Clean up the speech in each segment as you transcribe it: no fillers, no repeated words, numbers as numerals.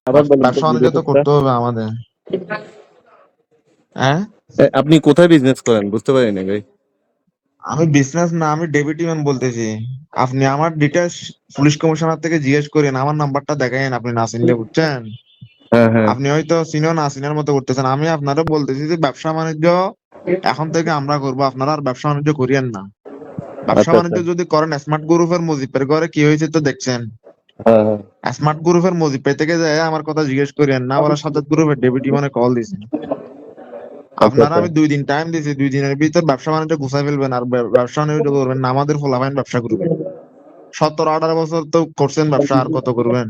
আবার বলেন তো ব্যবসা বাণিজ্য তো বিজনেসটা। করতে হবে আমাদের। হ্যাঁ, আপনি কোথায় বিজনেস করেন বুঝতে পারি না ভাই। আমি বিজনেস না, আমি ডেবিট ম্যান বলতেছি। আপনি আমার ডিটেলস পুলিশ কমিশনার থেকে জিজ্ঞেস করেন, আমার নাম্বারটা দেখাইন, আপনি না চিনলে, বুঝছেন? হ্যাঁ হ্যাঁ। আপনি হয়তো চিনো না চিনার মতো করতেছেন। আমি আপনারা বলতেছি যে ব্যবসা বাণিজ্য এখন থেকে আমরা করবো, আপনারা আর ব্যবসা বাণিজ্য করিয়েন না। ব্যবসা আচ্ছা আচ্ছা। বাণিজ্য যদি করেন, স্মার্ট গ্রুপের মুজিবের ঘরে কি হয়েছে তো দেখছেন। হ্যাঁ হ্যাঁ। স্মার্ট গ্রুপের মুজিব থেকে যায় আমার কথা জিজ্ঞেস করেন না, বলা সাজ্জাদ গ্রুপের ডেবিট মানে কল দিছে। আচ্ছা আপনারা আচ্ছা। আমি 2 দিন টাইম দিয়েছি, 2 দিনের ভিতর ব্যবসা বাণিজ্য গুছাই ফেলবেন, আর ব্যবসা বাণিজ্য করবেন না আমাদের ফলাফাইন ব্যবসা করবেন। 17-18 বছর তো করছেন ব্যবসা, আর কত করবেন?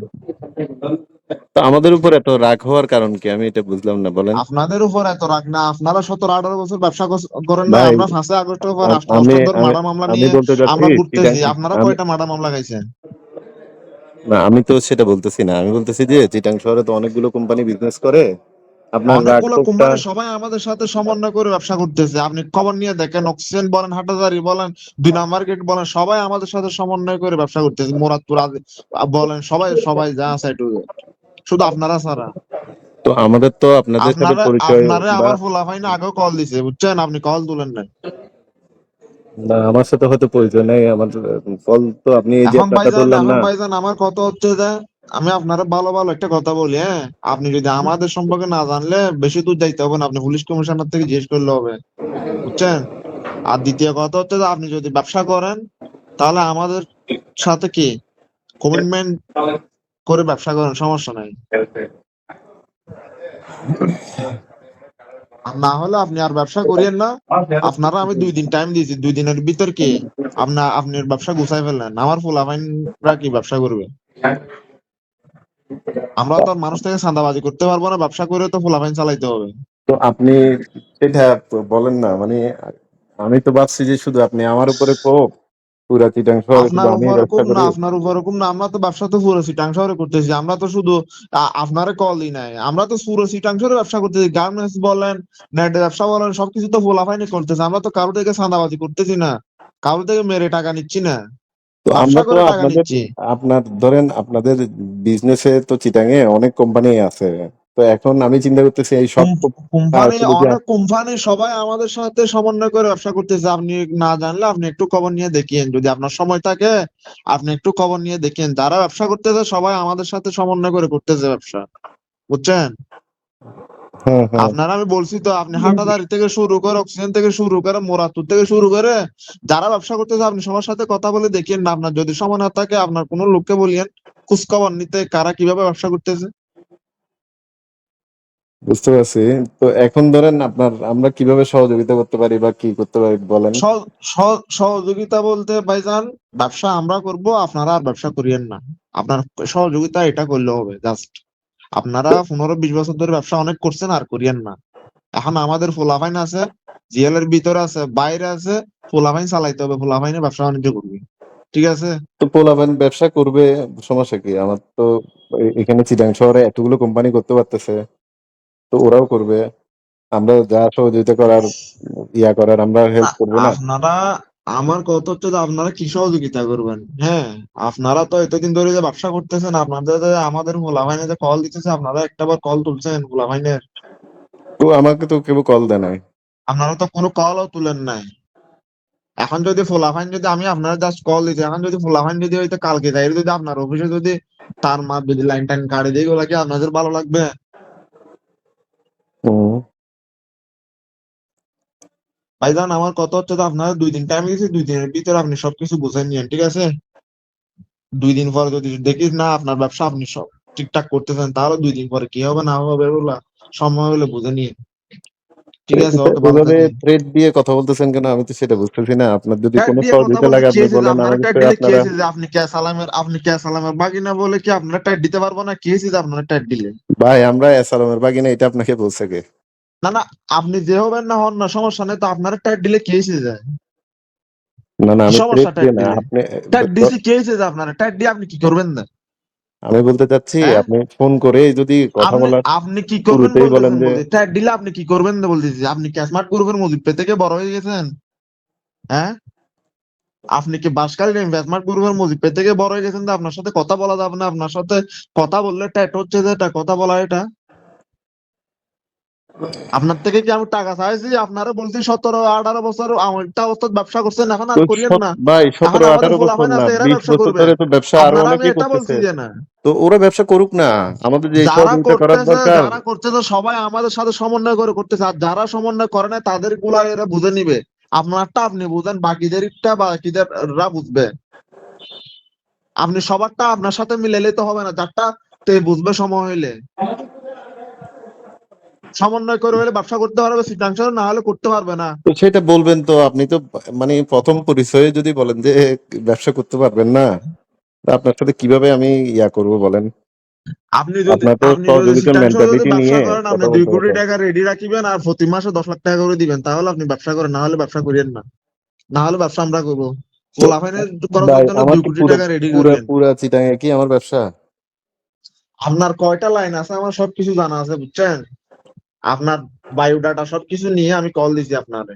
তো আমাদের উপর এত রাগ হওয়ার কারণ কি আমি এটা বুঝলাম না, বলেন। আপনাদের উপর এত রাগ না, আপনারা 17-18 বছর ব্যবসা করেন না। ভাই আমরা 5ই আগস্টের পর আমি রাষ্ট্রধর আমি মার্ডার মামলা আমি নিয়ে বলতে চাচ্ছি আমরা চিটাং। ঘুরতেছি। আপনারা আমি কয়টা মার্ডার মামলা খাইছেন? না, আমি তো সেটা বলতেছি না, আমি বলতেছি যে চিটাং শহরে তো অনেকগুলো কোম্পানি বিজনেস করে, আপনার রাগ অনেকগুলো ক্ষোভটা। কোম্পানি সবাই আমাদের সাথে সমন্বয় করে ব্যবসা করতেছে। আপনি খবর নিয়ে দেখেন, অক্সিজেন বলেন, হাটাজারি বলেন, 2 নাম্বার গেট বলেন, সবাই আমাদের সাথে সমন্বয় করে ব্যবসা করতেছে। মুরাদপুর বলেন, সবাই সবাই যা আছে একটু, শুধু আপনারা ছাড়া। তো আমাদের তো আপনাদের সাথে পরিচয় আপনারে বা আমার ফুলাফাইন আগেও কল দিছে, বুঝছেন? আপনি কল তুলেন না। না, আমার সাথে হয়তো পরিচয় নেই আমার। ফল তো আপনি এই যে ব্যাপারটা ধরলেন এখন না। ভাইজান আমার কথা হচ্ছে যে, আমি আপনারা ভালো ভালো একটা কথা বলি, হ্যাঁ? আপনি যদি আমাদের সম্পর্কে না জানলে বেশি দূর যাইতে হবে না, আপনি পুলিশ কমিশনার থেকে জিজ্ঞেস করলে হবে, বুঝছেন? আর দ্বিতীয় কথা হচ্ছে যে, আপনি যদি ব্যবসা করেন তাহলে আমাদের সাথে কি কমিটমেন্ট করে ব্যবসা করেন, সমস্যা নাই। আর না হলে আপনি আর ব্যবসা করিয়েন না। আপনারা আমি 2 দিন টাইম দিয়েছি, 2 দিনের ভিতর কি আপনার ব্যবসা গুছাই ফেললেন, আমার ফুলাফাইনরা কি ব্যবসা করবে? আমরা তো আর মানুষ থেকে চাঁদাবাজি করতে পারবো না, ব্যবসা করে তো ফুলাফাইন চালাইতে হবে। তো আপনি সেটা বলেন না মানে, আমি তো ভাবছি যে শুধু আপনি আমার উপরে ক্ষোভ, পুরা চিটাং শহরে শুধু আপনার আমি উপর ব্যবসা কম না, করি। আপনার উপর কম না, আমরা তো ব্যবসা তো পুরো চিটাং শহরে করতেছি। আমরা তো শুধু আপনারে কলই নাই, আমরা তো পুরো চিটাং শহরে ব্যবসা করতেছি। গার্মেন্টস বলেন, নেটের ব্যবসা বলেন, সবকিছু তো ফুলাফাইনি করতেছে। আমরা তো কারো থেকে চাঁদাবাজি করতেছি না, কারো থেকে মেরে টাকা নিচ্ছি না, তো ব্যবসা আমরা তো করে টাকা আপনাদের, নিচ্ছি। আপনার ধরেন আপনাদের বিজনেসে তো চিটাঙে অনেক কোম্পানি আছে। তো এখন আমি চিন্তা করতেছি এই সব কোম্পানি, শুধু কি অনেক কোম্পানি সবাই আমাদের সাথে সমন্বয় করে ব্যবসা করতেছে। আপনি না জানলে আপনি একটু খবর নিয়ে দেখেন, যদি আপনার সময় থাকে আপনি একটু খবর নিয়ে দেখেন। যারা ব্যবসা করতেছে সবাই আমাদের সাথে সমন্বয় করে করতেছে ব্যবসা, বুঝছেন? হ্যাঁ হ্যাঁ। আপনারা আমি বলছি তো, আপনি হাটাদারি থেকে শুরু করে, অক্সিজেন থেকে শুরু করে, মোরাদপুর থেকে শুরু করে যারা ব্যবসা করতেছে আপনি সবার সাথে কথা বলে দেখেন না। আপনার যদি সময় না থাকে আপনার কোনো লোককে বলিয়েন খোঁজ খবর নিতে, কারা কিভাবে ব্যবসা করতেছে। বুঝতে পারছি। তো এখন ধরেন আপনার আমরা কিভাবে সহযোগিতা করতে পারি বা কি করতে পারি বলেন। সহযোগিতা বলতে ভাইজান, ব্যবসা আমরা করব, আপনারা আর ব্যবসা করিয়েন না। আপনার সহযোগিতা এটা করলে হবে জাস্ট। আপনারা 15-20 বছর ধরে ব্যবসা অনেক করছেন, আর করিয়েন না। এখন আমাদের ফুলাফাইন আছে, জিএল এর ভিতরে আছে, বাইরে আছে, ফুলাফাইন চালাইতে হবে, ফুলাফাইনে ব্যবসা বাণিজ্য করবে, ঠিক আছে? তো পোলাপান ব্যবসা করবে, সমস্যা কি আমার তো। এখানে চিটাং শহরে এতগুলো কোম্পানি করতে পারতেছে, তো ওরাও করবে। আমরা যা সহযোগিতা করার, ইয়া করার আমরা না, হেল্প করবো না। আপনারা, আমার কথা হচ্ছে যে আপনারা কি সহযোগিতা করবেন? হ্যাঁ, আপনারা তো এতদিন ধরে যে ব্যবসা করতেছেন, আপনাদের যে আমাদের ফুলাফাইনে যে কল দিতেছে, আপনারা একটাবার কল তুলছেন ফুলাফাইনের? তো আমাকে তো কেউ কল দেয় নাই। আপনারা তো কোনো কলও তুলেন নাই। এখন যদি ফুলাফাইন, যদি আমি আপনারা জাস্ট কল দিচ্ছি, এখন যদি ফুলাফাইন যদি হয়তো কালকে যাই, যদি আপনার অফিসে যদি তার মার যদি লাইন টাইন কাটে দিয়ে, ওগুলা কি আপনাদের ভালো লাগবে? হুম। ভাইজান আমার কথা হচ্ছে যে, আপনারা 2 দিন টাইম দিয়েছি, 2 দিনের ভিতরে আপনি সবকিছু বুঝে নিয়েন, ঠিক আছে? 2 দিন পরে যদি দেখিস না আপনার ব্যবসা আপনি সব ঠিকঠাক করতেছেন, তাহলে 2 দিন পরে কি হবে না হবে ওগুলা সময় হলে বুঝে নিয়ে, তো ঠিক আছে? এটা ওকে, ভালো ওইভাবে থাকেন। থ্রেট দিয়ে কথা বলতেছেন কেন, আমি তো সেটা বুঝতেছি না। আপনার যদি ট্যাগ কোনো দিয়ে কথা সহযোগিতা বলতে লাগে কি আপনি হয়েছে যে, বলেন, আপনারা আমার ট্যাগ বিষয়ে দিলে কি আপনারা। হয়েছে যে, আপনি কে সালামের বাগিনা বলে কি আপনারা ট্যাগ দিতে পারবো না? কি হয়েছে যে আপনারা ট্যাগ দিলে? ভাই আমরা এসালামের বাগিনা, এটা আপনাকে বলছে কে? না না, আপনি যে হবেন না হন না, সমস্যা নেই তো, আপনারা ট্যাগ দিলে কি হয়েছে যায়? না না, কি আমি থ্রেট সমস্যা ট্যাগ দিয়ে না দিলে? আপনি। ট্যাগ দিছি কি হয়েছে যে, আপনারা ট্যাগ দিয়ে আপনি কি করবেন না? আমি বলতে চাচ্ছি হ্যাঁ, আপনি ফোন করে যদি কথা আপনি বলার আপনি কি করবেন শুরুতেই বলেন বলতেছেন? যে। বলতে ট্যাগ দিলে আপনি কি করবেন না বলতেছি। আপনি কি স্মার্ট গ্রুপের মজিদ থেকে বড় হয়ে গেছেন? হ্যাঁ, আপনি কি বাসকালীন ইনভেস্টমেন্ট গ্রুপের মুজিব থেকে বড় হয়ে গেছেন যে আপনার সাথে কথা বলা যাবে না, আপনার সাথে কথা বললে ট্যাট হচ্ছে যে এটা কথা বলা এটা। আপনার থেকে কি আমি টাকা চাইছি? আপনারা বলছি 17-18 বছর একটা অবস্থায় ব্যবসা করছেন, এখন তো আর করিয়েন না। ভাই এখন সতেরো আমাদের আঠারো বছর পোলাপাইন না, আছে, এরা 20 ব্যবসা বছর করবে। ধরে তো ব্যবসা আরো আপনারা, আমি অনেকেই এটা বলছি করতেছে। যে না, তো ওরা ব্যবসা করুক না, আমাদের যে সহযোগিতা করার দরকার। যারা করতেছে সবাই আমাদের সাথে সমন্বয় করে করতেছে, আর যারা সমন্বয় করে না তাদের গুলা এরা বুঝে নিবে। আপনারটা আপনি বুঝেন, বাকিদেরটা বাকিদেররা বুঝবে। আপনি সবারটা আপনার সাথে মিলাইলে তো হবে না, যারটা তে বুঝবে সময় হইলে। সমন্বয় করে হলে ব্যবসা করতে পারবে সিদ্ধান্ত, না হলে করতে পারবে না। তো সেটা বলবেন তো, আপনি তো মানে প্রথম পরিচয়ে যদি বলেন যে ব্যবসা করতে পারবেন না, তা আপনার সাথে কিভাবে আমি ইয়া করব বলেন? আপনার তো আপনি যদি সহযোগিতার সিদ্ধান্ত যদি মেন্টালিটি ব্যবসা নিয়ে করেন, আপনি কথা দুই বলতে কোটি হবে। টাকা রেডি রাখিবেন আর প্রতি মাসে 10 লাখ টাকা করে দিবেন, তাহলে আপনি ব্যবসা করেন, না হলে ব্যবসা করিয়েন না। না হলে ব্যবসা আমরা করবো। তো পোলাপাইনের খরচের ভাই জন্য আমার দুই কি কোটি পুরো টাকা রেডি পুরা করিয়েন। পুরা চিটাঙে কি আমার ব্যবসা? আপনার কয়টা লাইন আছে আমার সবকিছু জানা আছে, বুঝছেন? আপনার বায়োডাটা সবকিছু নিয়ে আমি কল দিছি আপনারে।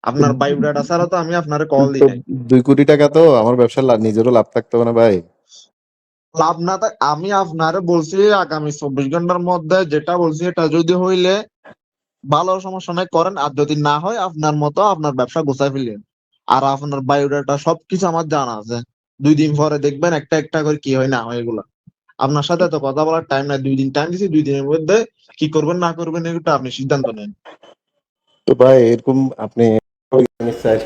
আপনার বায়োডাটা ছাড়া তো আমি আপনারে কল তো দিই নাই। 2 কোটি টাকা তো আমার ব্যবসার নিজেরও লাভ থাকতে হবে না ভাই? লাভ না থাক, আমি আপনারে বলছি আগামী 24 ঘন্টার মধ্যে যেটা বলছি এটা যদি হইলে ভালো, সমস্যা নাই করেন, আর যদি না হয় আপনার মতো আপনার ব্যবসা গোছায় ফেলেন। আর আপনার বায়োডাটা সবকিছু আমার জানা আছে। 2 দিন পরে দেখবেন একটা একটা করে কি হয় না হয় এগুলা। আপনার সাথে তো কথা বলার টাইম নাই, 2 দিন টাইম দিছি, 2 দিনের মধ্যে কি করবেন না করবেন এটা আপনি সিদ্ধান্ত নেন। তো ভাই এরকম আপনি স্যার